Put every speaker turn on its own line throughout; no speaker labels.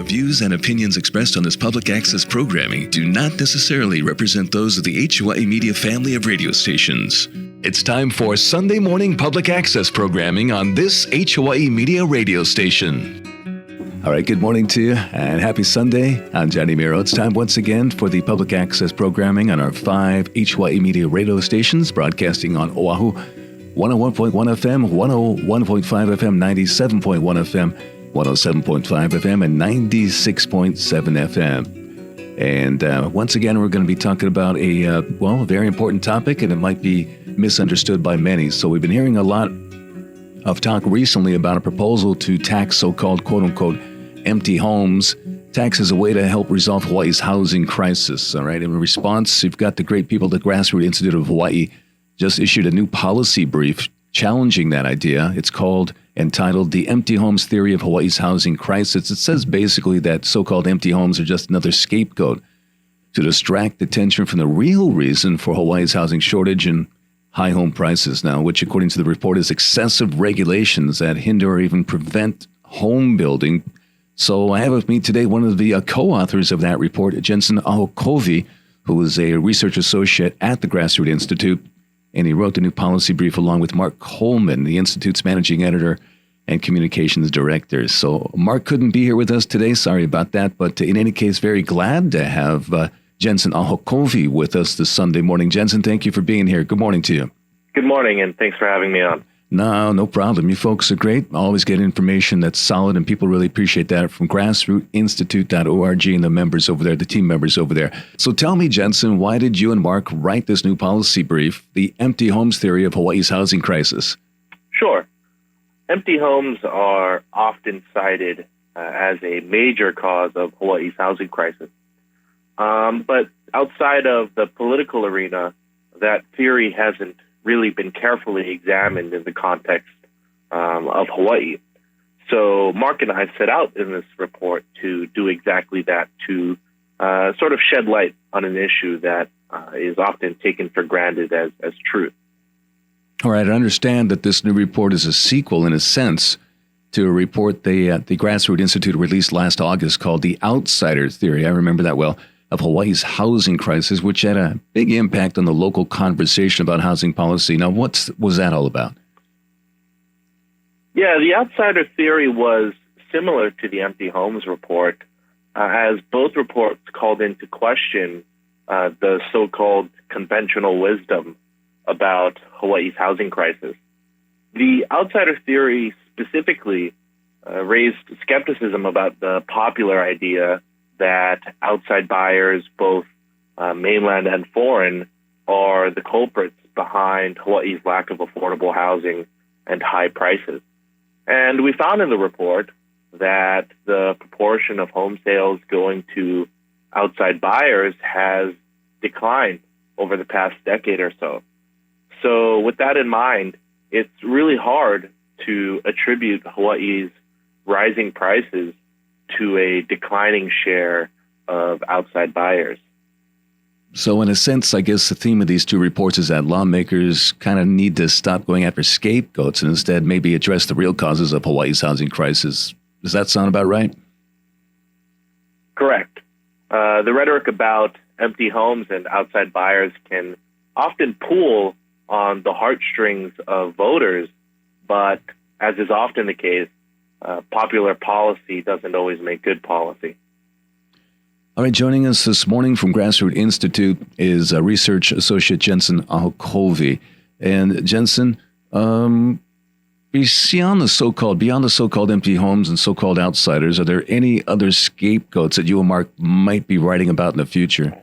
views and opinions expressed on this public access programming do not necessarily represent those of the H. Hawaii Media family of radio stations. It's time for Sunday morning public access programming on this H. Hawaii Media radio station. All right, good morning to you and happy Sunday. I'm Johnny Miro. It's time once again for the public access programming on our 5 H. Hawaii Media radio stations, broadcasting on Oahu, 101.1 FM, 101.5 FM, 97.1 FM, 107.5 FM, and 96.7 FM. And once again, we're going to be talking about a very important topic, and it might be misunderstood by many. So we've been hearing a lot of talk recently about a proposal to tax so-called quote-unquote empty homes. Tax is a way to help resolve Hawaii's housing crisis. All right. In response, you've got the great people at the Grassroots Institute of Hawaii just issued a new policy brief challenging that idea. It's entitled The Empty Homes Theory of Hawaii's Housing Crisis. It says basically that so-called empty homes are just another scapegoat to distract attention from the real reason for Hawaii's housing shortage and high home prices now, which according to the report is excessive regulations that hinder or even prevent home building. So I have with me today one of the co-authors of that report, Jensen Ahokovi, who is a research associate at the Grassroots Institute, and he wrote the new policy brief along with Mark Coleman, the Institute's managing editor and communications director. So Mark couldn't be here with us today. Sorry about that. But in any case, very glad to have Jensen Ahokovi with us this Sunday morning. Jensen, thank you for being here. Good morning to you.
Good morning, and thanks for having me on.
No problem. You folks are great. Always get information that's solid, and people really appreciate that from grassrootsinstitute.org and the members over there, the team members over there. So tell me, Jensen, why did you and Mark write this new policy brief, The Empty Homes Theory of Hawaii's Housing Crisis?
Sure. Empty homes are often cited as a major cause of Hawaii's housing crisis. But outside of the political arena, that theory hasn't really been carefully examined in the context of Hawaii. So Mark and I set out in this report to do exactly that, to sort of shed light on an issue that is often taken for granted as truth.
All right, I understand that this new report is a sequel, in a sense, to a report the Grassroots Institute released last August called The Outsider Theory. I remember that well. Of Hawaii's housing crisis, which had a big impact on the local conversation about housing policy. Now, what was that all about?
Yeah, the outsider theory was similar to the Empty Homes report, as both reports called into question the so-called conventional wisdom about Hawaii's housing crisis. The outsider theory specifically raised skepticism about the popular idea that outside buyers, both mainland and foreign, are the culprits behind Hawaii's lack of affordable housing and high prices. And we found in the report that the proportion of home sales going to outside buyers has declined over the past decade or so. So with that in mind, it's really hard to attribute Hawaii's rising prices to a declining share of outside buyers.
So in a sense, I guess the theme of these two reports is that lawmakers kind of need to stop going after scapegoats and instead maybe address the real causes of Hawaii's housing crisis. Does that sound about right?
Correct. The rhetoric about empty homes and outside buyers can often pull on the heartstrings of voters, but as is often the case, popular policy doesn't always make good policy.
All right, joining us this morning from Grassroots Institute is research associate Jensen Ahokovi. And Jensen, beyond the so-called empty homes and so-called outsiders, are there any other scapegoats that you and Mark might be writing about in the future?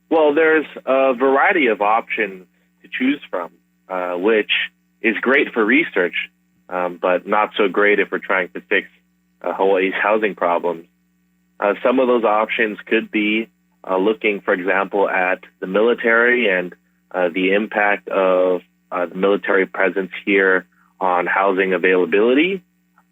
Well, there's a variety of options to choose from, which is great for research, but not so great if we're trying to fix Hawaii's housing problems. Some of those options could be looking, for example, at the military and the impact of the military presence here on housing availability.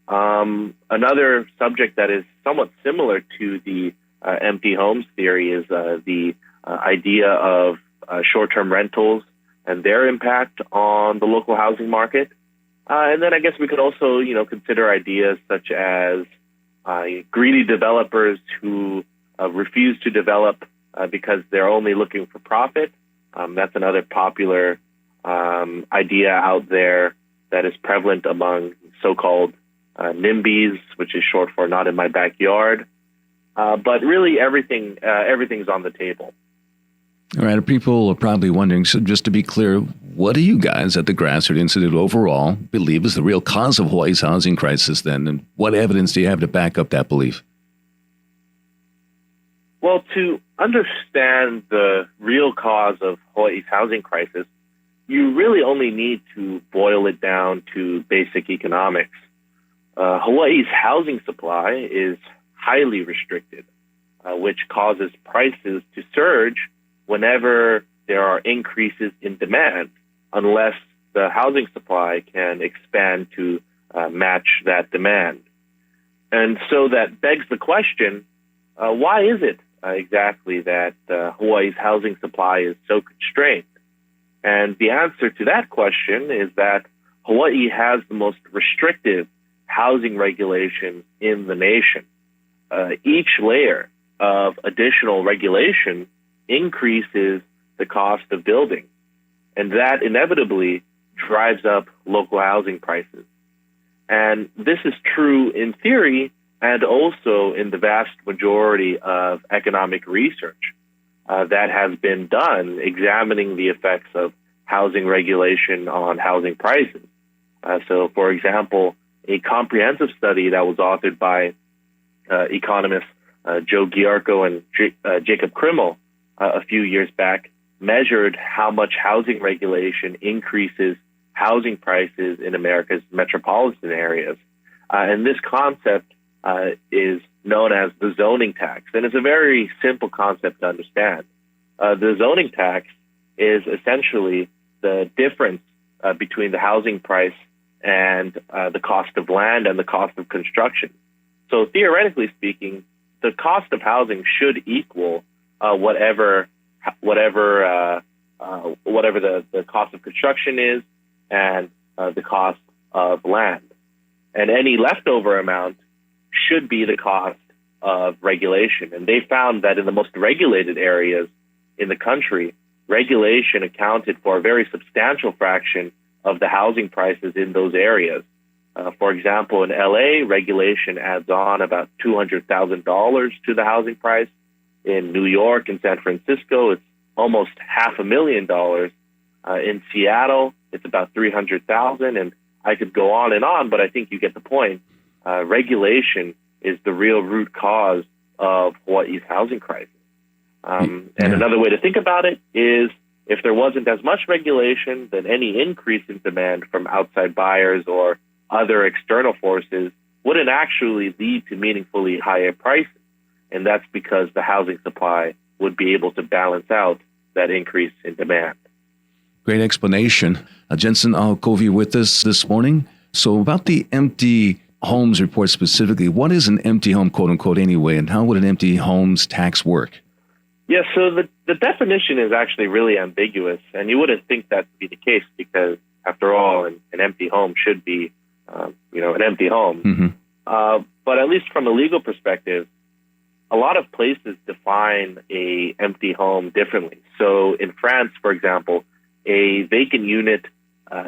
Another subject that is somewhat similar to the empty homes theory is the idea of short-term rentals and their impact on the local housing market. And then I guess we could also, consider ideas such as greedy developers who refuse to develop because they're only looking for profit. That's another popular idea out there that is prevalent among so-called NIMBYs, which is short for not in my backyard. But really, everything's on the table.
All right. People are probably wondering, so just to be clear, what do you guys at the Grassroots Institute overall believe is the real cause of Hawaii's housing crisis then? And what evidence do you have to back up that belief?
Well, to understand the real cause of Hawaii's housing crisis, you really only need to boil it down to basic economics. Hawaii's housing supply is highly restricted, which causes prices to surge whenever there are increases in demand, unless the housing supply can expand to match that demand. And so that begs the question, why is it exactly that Hawaii's housing supply is so constrained? And the answer to that question is that Hawaii has the most restrictive housing regulations in the nation. Each layer of additional regulation increases the cost of building, and that inevitably drives up local housing prices. And this is true in theory and also in the vast majority of economic research that has been done examining the effects of housing regulation on housing prices. So, for example, a comprehensive study that was authored by economists Joe Giarco and Jacob Krimmel a few years back measured how much housing regulation increases housing prices in America's metropolitan areas. And this concept is known as the zoning tax. And it's a very simple concept to understand. The zoning tax is essentially the difference between the housing price and the cost of land and the cost of construction. So theoretically speaking, the cost of housing should equal whatever the cost of construction is and the cost of land. And any leftover amount should be the cost of regulation. And they found that in the most regulated areas in the country, regulation accounted for a very substantial fraction of the housing prices in those areas. For example, in LA, regulation adds on about $200,000 to the housing price. In New York and San Francisco, it's almost $500,000. In Seattle, it's about $300,000, and I could go on, but I think you get the point. Regulation is the real root cause of Hawaii's housing crisis. And another way to think about it is if there wasn't as much regulation, then any increase in demand from outside buyers or other external forces wouldn't actually lead to meaningfully higher prices. And that's because the housing supply would be able to balance out that increase in demand.
Great explanation. Jensen Aokovi with us this morning. So about the empty homes report specifically, what is an empty home, quote unquote, anyway, and how would an empty homes tax work?
Yeah, so the definition is actually really ambiguous, and you wouldn't think that to be the case because, after all, an empty home should be, an empty home. Mm-hmm. But at least from a legal perspective, a lot of places define a empty home differently. So in France, for example, a vacant unit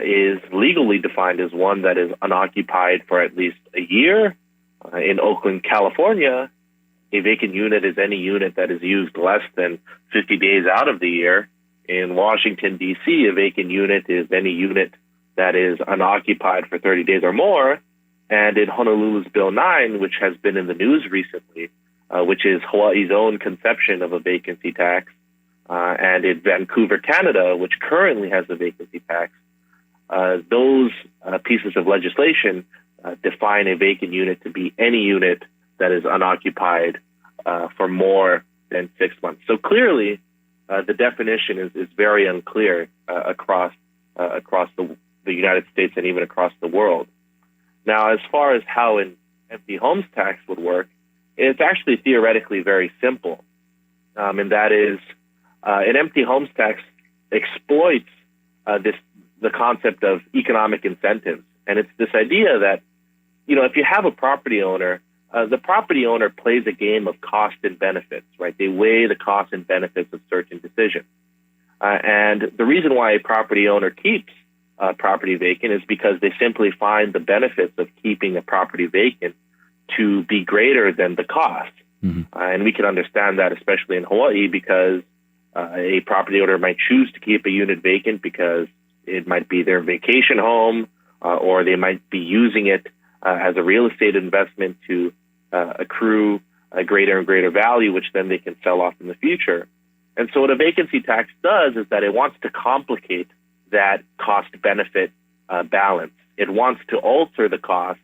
is legally defined as one that is unoccupied for at least a year. In Oakland, California, a vacant unit is any unit that is used less than 50 days out of the year. In Washington, D.C., a vacant unit is any unit that is unoccupied for 30 days or more. And in Honolulu's Bill 9, which has been in the news recently, which is Hawaii's own conception of a vacancy tax, and in Vancouver, Canada, which currently has a vacancy tax, those pieces of legislation define a vacant unit to be any unit that is unoccupied for more than 6 months. So clearly, the definition is very unclear across the United States and even across the world. Now, as far as how an empty homes tax would work, it's actually theoretically very simple, and that is an empty homes tax exploits the concept of economic incentives, and it's this idea that if you have a property owner the property owner plays a game of cost and benefits, right? They weigh the costs and benefits of certain decisions. And the reason why a property owner keeps property vacant is because they simply find the benefits of keeping a property vacant to be greater than the cost. And we can understand that, especially in Hawaii, because a property owner might choose to keep a unit vacant because it might be their vacation home, or they might be using it as a real estate investment to accrue a greater and greater value, which then they can sell off in the future. And so what a vacancy tax does is that it wants to complicate that cost-benefit balance. It wants to alter the cost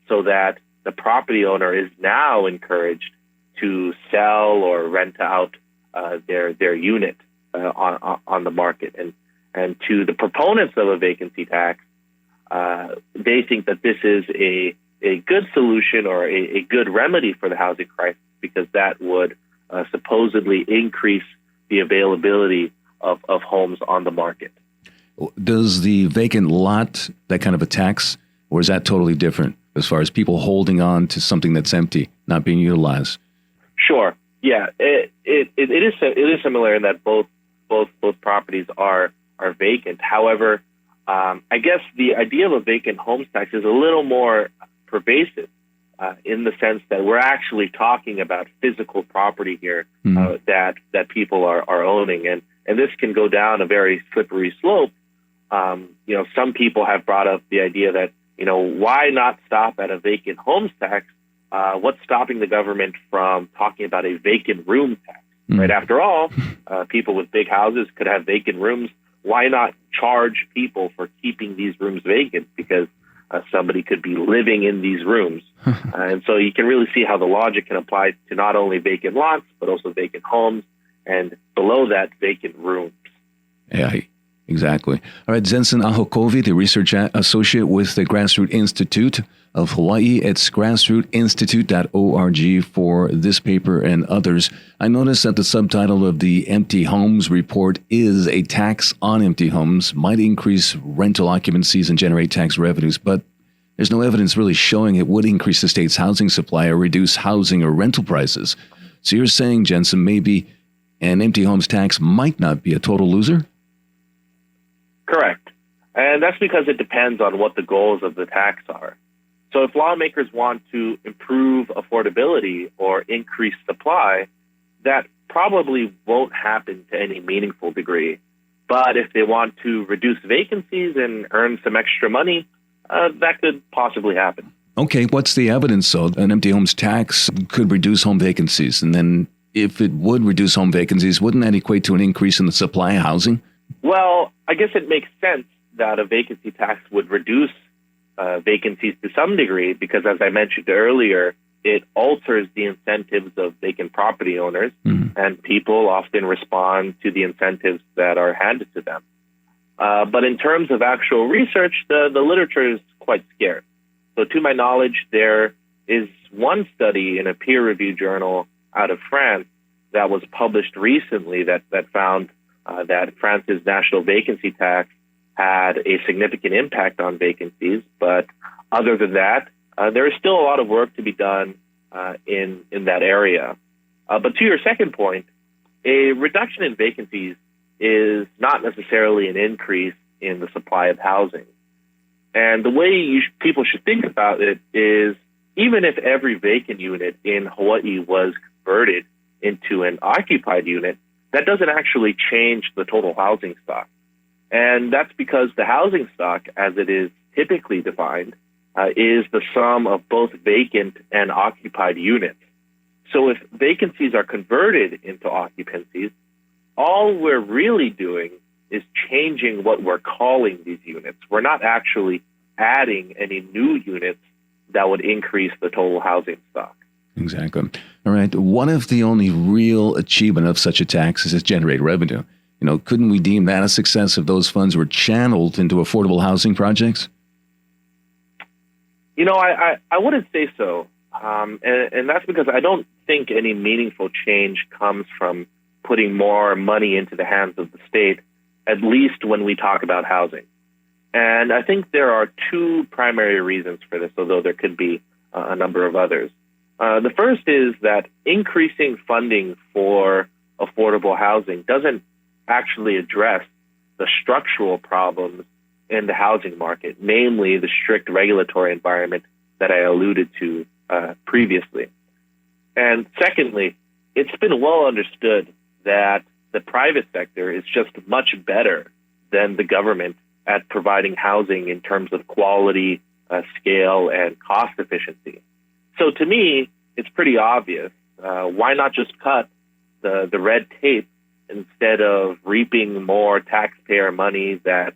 so that the property owner is now encouraged to sell or rent out their unit on the market. And to the proponents of a vacancy tax, they think that this is a good solution or a good remedy for the housing crisis, because that would supposedly increase the availability of homes on the market.
Does the vacant lot, that kind of a tax, or is that totally different as far as people holding on to something that's empty, not being utilized?
Sure. Yeah, it is similar in that both properties are vacant. However, I guess the idea of a vacant homes tax is a little more pervasive in the sense that we're actually talking about physical property here that people are owning, and this can go down a very slippery slope. Some people have brought up the idea that why not stop at a vacant homes tax? What's stopping the government from talking about a vacant room tax? Right? After all, people with big houses could have vacant rooms. Why not charge people for keeping these rooms vacant? Because somebody could be living in these rooms. And so you can really see how the logic can apply to not only vacant lots, but also vacant homes, and below that, vacant rooms.
Yeah, exactly. All right, Zenson Ahokovi, the research associate with the Grassroot Institute of Hawaii. It's grassrootinstitute.org for this paper and others. I noticed that the subtitle of the Empty Homes Report is "A Tax on Empty Homes Might Increase Rental Occupancies and Generate Tax Revenues," but there's no evidence really showing it would increase the state's housing supply or reduce housing or rental prices. So you're saying, Jensen, maybe an empty homes tax might not be a total loser?
Correct. And that's because it depends on what the goals of the tax are. So if lawmakers want to improve affordability or increase supply, that probably won't happen to any meaningful degree. But if they want to reduce vacancies and earn some extra money, that could possibly happen.
Okay, what's the evidence, so an empty homes tax could reduce home vacancies? And then if it would reduce home vacancies, wouldn't that equate to an increase in the supply of housing?
Well, I guess it makes sense that a vacancy tax would reduce vacancies to some degree, because as I mentioned earlier, it alters the incentives of vacant property owners, and people often respond to the incentives that are handed to them. But in terms of actual research, the literature is quite scarce. So to my knowledge, there is one study in a peer-reviewed journal out of France that was published recently that found that France's national vacancy tax had a significant impact on vacancies. But other than that, there is still a lot of work to be done in that area. But to your second point, a reduction in vacancies is not necessarily an increase in the supply of housing. And the way people should think about it is, even if every vacant unit in Hawaii was converted into an occupied unit, that doesn't actually change the total housing stock. And that's because the housing stock, as it is typically defined, is the sum of both vacant and occupied units. So if vacancies are converted into occupancies, all we're really doing is changing what we're calling these units. We're not actually adding any new units that would increase the total housing stock.
Exactly. All right. One of the only real achievement of such a tax is to generate revenue. Couldn't we deem that a success if those funds were channeled into affordable housing projects?
I wouldn't say so. And that's because I don't think any meaningful change comes from putting more money into the hands of the state, at least when we talk about housing. And I think there are two primary reasons for this, although there could be a number of others. The first is that increasing funding for affordable housing doesn't actually address the structural problems in the housing market, namely the strict regulatory environment that I alluded to previously. And secondly, it's been well understood that the private sector is just much better than the government at providing housing in terms of quality, scale, and cost efficiency. So to me, it's pretty obvious. Why not just cut the red tape instead of reaping more taxpayer money that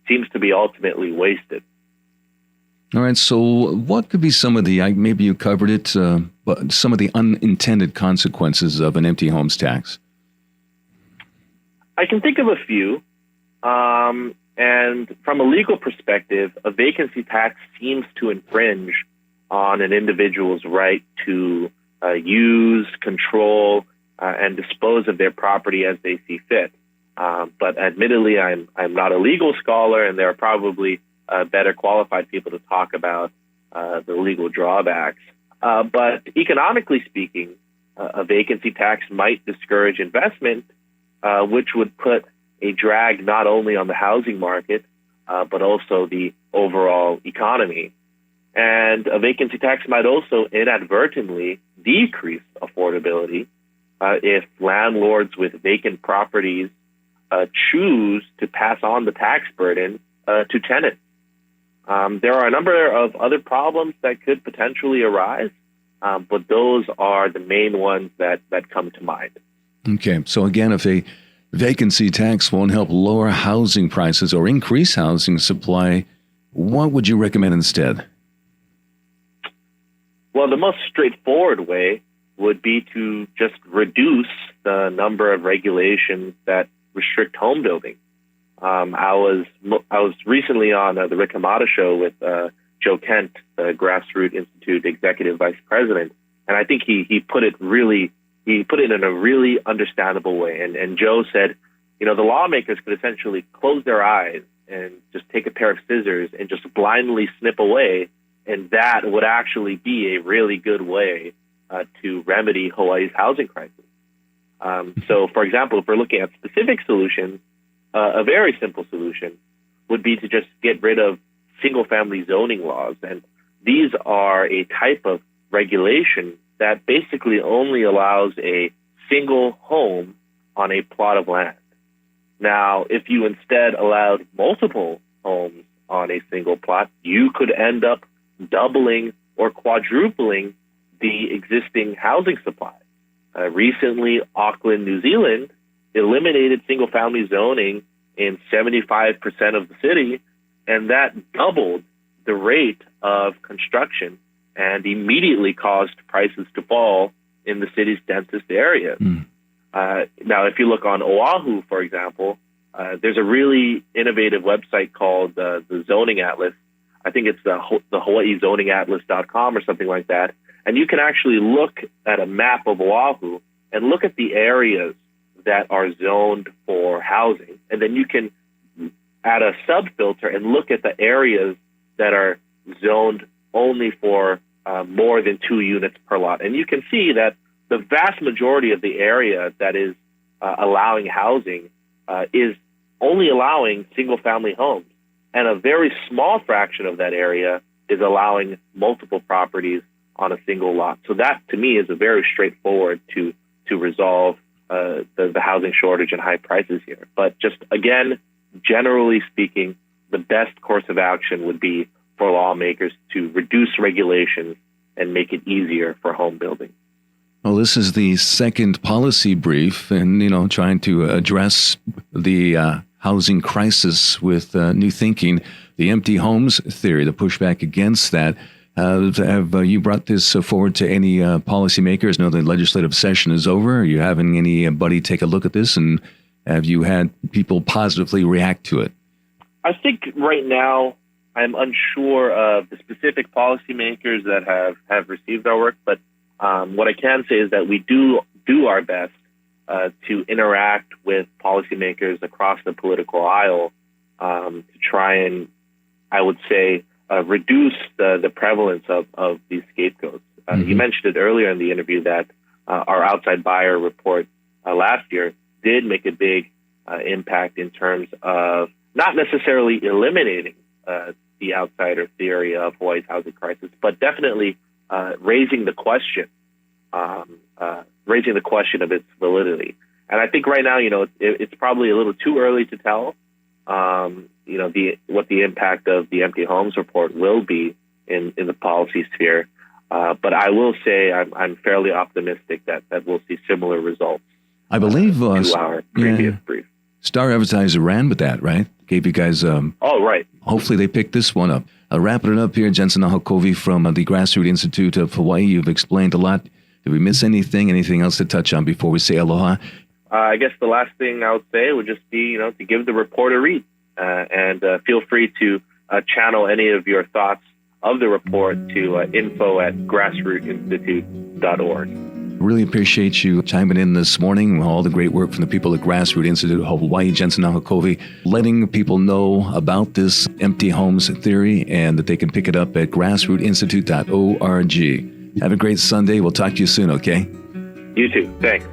seems to be ultimately wasted?
All right, so what could be some of the, maybe you covered it, but some of the unintended consequences of an empty homes tax?
I can think of a few. And from a legal perspective, a vacancy tax seems to infringe on an individual's right to use, control, and dispose of their property as they see fit. But admittedly, I'm not a legal scholar, and there are probably better qualified people to talk about the legal drawbacks. But economically speaking, a vacancy tax might discourage investment, which would put a drag not only on the housing market, but also the overall economy. And a vacancy tax might also inadvertently decrease affordability if landlords with vacant properties choose to pass on the tax burden to tenants. There are a number of other problems that could potentially arise, but those are the main ones that come to mind.
Okay, so again, if a vacancy tax won't help lower housing prices or increase housing supply, what would you recommend instead?
Well, the most straightforward way would be to just reduce the number of regulations that restrict home building. I was recently on the Rick Hamada show with Joe Kent, the Grassroots Institute executive vice president, and I think he put it in a really understandable way. And Joe said, the lawmakers could essentially close their eyes and just take a pair of scissors and just blindly snip away, and that would actually be a really good way to remedy Hawaii's housing crisis. So, for example, if we're looking at specific solutions, a very simple solution would be to just get rid of single-family zoning laws. And these are a type of regulation that basically only allows a single home on a plot of land. Now, if you instead allowed multiple homes on a single plot, you could end up doubling or quadrupling the existing housing supply. Recently, Auckland, New Zealand eliminated single-family zoning in 75% of the city, and that doubled the rate of construction and immediately caused prices to fall in the city's densest areas. Now, if you look on Oahu, for example, there's a really innovative website called the Zoning Atlas. I think it's the HawaiiZoningAtlas.com or something like that. And you can actually look at a map of Oahu and look at the areas that are zoned for housing. And then you can add a sub-filter and look at the areas that are zoned only for more than 2 units per lot. And you can see that the vast majority of the area that is allowing housing is only allowing single-family homes. And a very small fraction of that area is allowing multiple properties on a single lot. So that, to me, is a very straightforward to resolve the housing shortage and high prices here. But just, again, generally speaking, the best course of action would be for lawmakers to reduce regulations and make it easier for home building.
Well, this is the second policy brief, and, trying to address the housing crisis with new thinking, the empty homes theory, the pushback against that. Have you brought this forward to any policymakers? I know the legislative session is over. Are you having anybody take a look at this, and have you had people positively react to it?
I think right now I'm unsure of the specific policymakers that have received our work, but what I can say is that we do our best to interact with policymakers across the political aisle to try and, I would say, reduce the prevalence of these scapegoats. You mentioned it earlier in the interview that our outside buyer report last year did make a big impact in terms of not necessarily eliminating the outsider theory of Hawaii's housing crisis, but definitely raising the question of its validity. And I think right now, it's probably a little too early to tell, what the impact of the Empty Homes report will be in the policy sphere. But I will say I'm fairly optimistic that we'll see similar results.
I believe
to our previous brief.
Star Advertiser ran with that, right? Gave you guys.
Right.
Hopefully they picked this one up. Wrapping it up here, Jensen Ahokovi from the Grassroots Institute of Hawaii. You've explained a lot. Did we miss anything? Anything else to touch on before we say aloha?
I guess the last thing I would say would just be, to give the report a read, and feel free to channel any of your thoughts of the report to info@grassrootsinstitute.org.
Really appreciate you chiming in this morning. All the great work from the people at Grassroots Institute of Hawaii, Jensen Ahokovi, letting people know about this empty homes theory and that they can pick it up at grassrootsinstitute.org. Have a great Sunday. We'll talk to you soon, okay?
You too. Thanks.